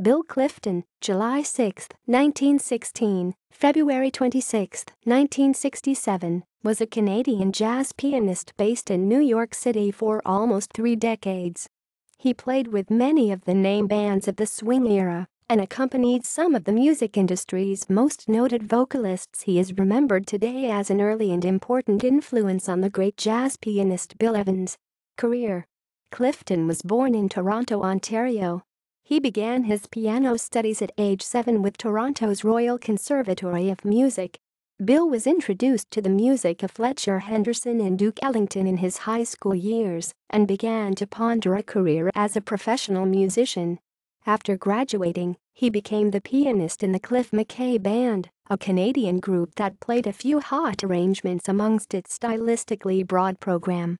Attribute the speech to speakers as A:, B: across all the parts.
A: Bill Clifton, July 6, 1916, February 26, 1967, was a Canadian jazz pianist based in New York City for almost 3 decades. He played with many of the name bands of the swing era and accompanied some of the music industry's most noted vocalists. He is remembered today as an early and important influence on the great jazz pianist Bill Evans' career. Clifton was born in Toronto, Ontario. He began his piano studies at age 7 with Toronto's Royal Conservatory of Music. Bill was introduced to the music of Fletcher Henderson and Duke Ellington in his high school years and began to ponder a career as a professional musician. After graduating, he became the pianist in the Cliff Mackay Band, a Canadian group that played a few hot arrangements amongst its stylistically broad program.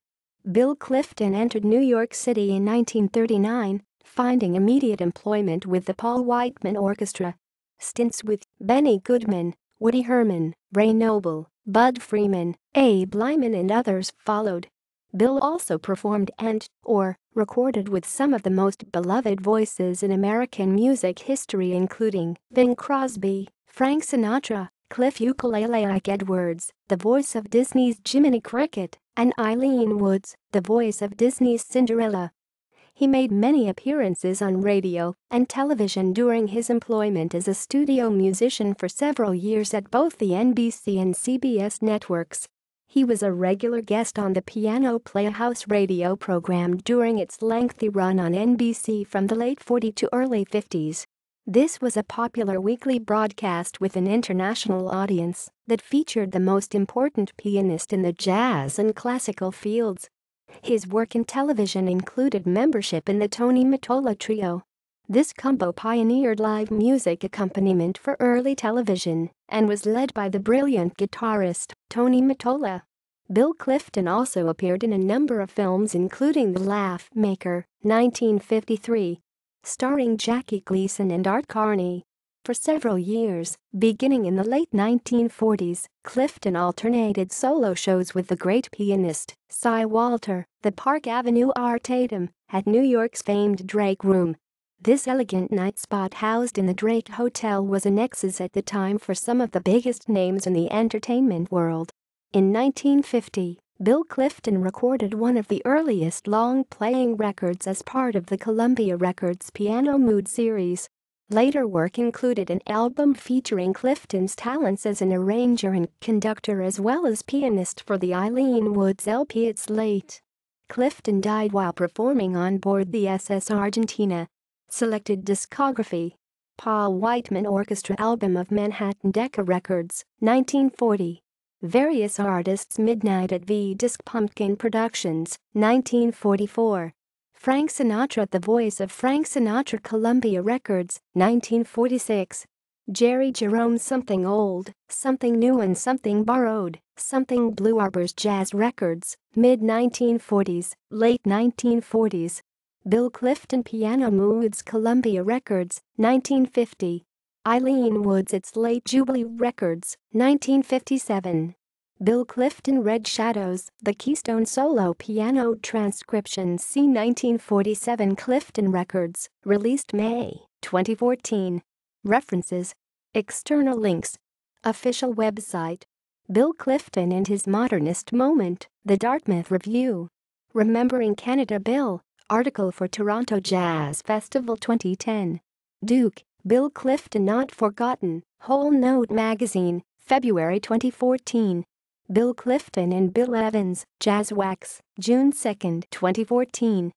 A: Bill Clifton entered New York City in 1939, finding immediate employment with the Paul Whiteman Orchestra. Stints with Benny Goodman, Woody Herman, Ray Noble, Bud Freeman, Abe Lyman and others followed. Bill also performed and/or recorded with some of the most beloved voices in American music history, including Bing Crosby, Frank Sinatra, Cliff "Ukulele" Ike Edwards, the voice of Disney's Jiminy Cricket, and Eileen Woods, the voice of Disney's Cinderella. He made many appearances on radio and television during his employment as a studio musician for several years at both the NBC and CBS networks. He was a regular guest on the Piano Playhouse radio program during its lengthy run on NBC from the late 40s to early 50s. This was a popular weekly broadcast with an international audience that featured the most important pianist in the jazz and classical fields. His work in television included membership in the Tony Mottola Trio. This combo pioneered live music accompaniment for early television and was led by the brilliant guitarist Tony Mottola. Bill Clifton also appeared in a number of films, including The Laugh Maker, 1953, starring Jackie Gleason and Art Carney. For several years, beginning in the late 1940s, Clifton alternated solo shows with the great pianist Cy Walter, the Park Avenue Artatum, at New York's famed Drake Room. This elegant night spot housed in the Drake Hotel was a nexus at the time for some of the biggest names in the entertainment world. In 1950, Bill Clifton recorded one of the earliest long-playing records as part of the Columbia Records Piano Mood series. Later work included an album featuring Clifton's talents as an arranger and conductor as well as pianist for the Eileen Woods LP It's Late. Clifton died while performing on board the SS Argentina. Selected discography: Paul Whiteman Orchestra album of Manhattan Decca Records, 1940. Various artists Midnight at V-Disc Pumpkin Productions, 1944. Frank Sinatra The Voice of Frank Sinatra Columbia Records, 1946. Jerry Jerome Something Old, Something New and Something Borrowed, Something Blue Arbor's Jazz Records, mid-1940s, late 1940s. Bill Clifton Piano Moods Columbia Records, 1950. Eileen Woods It's Late Jubilee Records, 1957. Bill Clifton Red Shadows, The Keystone Solo Piano Transcription C 1947 Clifton Records, released May 2014. References: external links. Official website. Bill Clifton and His Modernist Moment, The Dartmouth Review. Remembering Canada Bill, article for Toronto Jazz Festival 2010. Duke, Bill Clifton Not Forgotten, Whole Note Magazine, February 2014. Bill Clifton and Bill Evans, Jazz Wax, June 2, 2014.